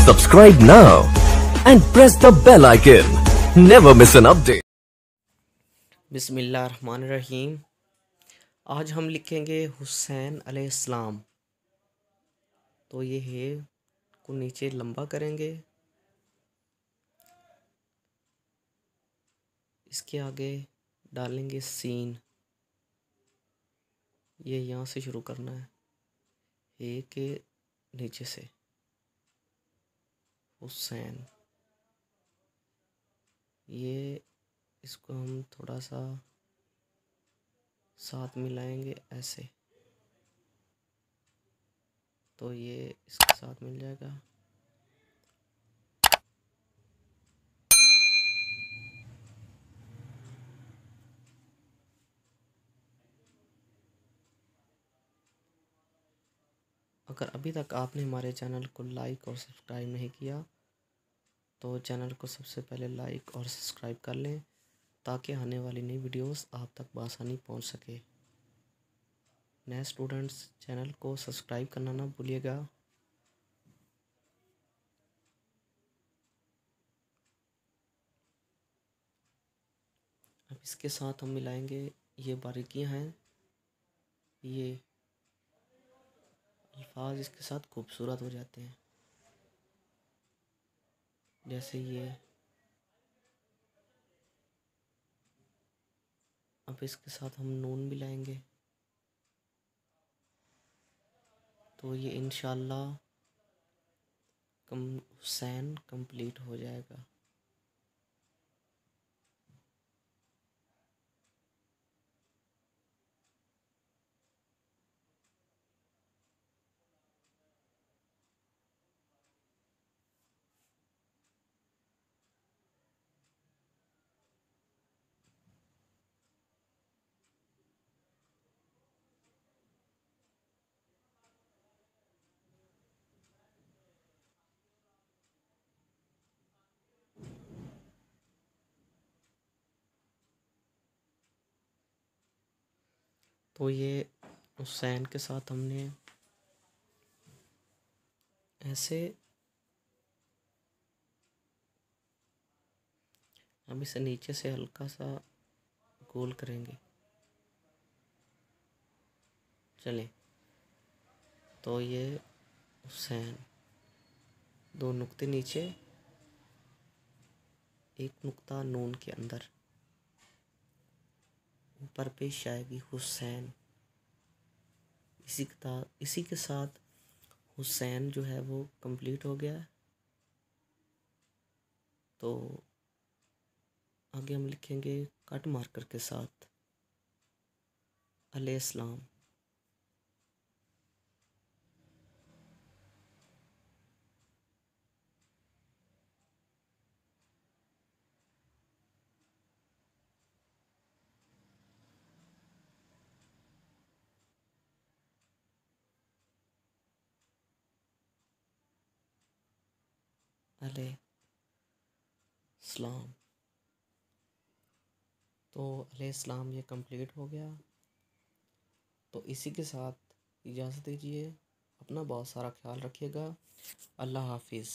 Subscribe now and press the bell icon. Never miss an update. बिस्मिल्लाहिर्रहमानिर्रहीम। आज हम लिखेंगे हुसैन अलैहिस्सलाम। तो ये है को नीचे लंबा करेंगे, इसके आगे डालेंगे सीन। ये यहाँ से शुरू करना है, ए के नीचे से हुसैन। ये इसको हम थोड़ा सा साथ मिलाएंगे ऐसे, तो ये इसके साथ मिल जाएगा। अगर अभी तक आपने हमारे चैनल को लाइक और सब्सक्राइब नहीं किया तो चैनल को सबसे पहले लाइक और सब्सक्राइब कर लें, ताकि आने वाली नई वीडियोस आप तक बआसानी पहुंच सके। नए स्टूडेंट्स चैनल को सब्सक्राइब करना ना भूलिएगा। अब इसके साथ हम मिलाएंगे, ये बारीकियां हैं, ये अल्फाज इसके साथ खूबसूरत हो जाते हैं। जैसे ये, अब इसके साथ हम नून मिलाएंगे, तो ये इंशाल्लाह हुसैन कंप्लीट हो जाएगा। तो ये हुसैन के साथ हमने ऐसे, हम इसे नीचे से हल्का सा गोल करेंगे। चलें, तो ये हुसैन, दो नुक्ते नीचे, एक नुक्ता नून के अंदर, ऊपर पेश आएगी हुसैन। इसी के साथ हुसैन जो है वो कंप्लीट हो गया है। तो आगे हम लिखेंगे कट मार्कर के साथ अलैहिस्सलाम। अलैहिस्सलाम, तो अलैहिस्सलाम ये कंप्लीट हो गया। तो इसी के साथ इजाज़त दीजिए। अपना बहुत सारा ख्याल रखिएगा। अल्लाह हाफिज़।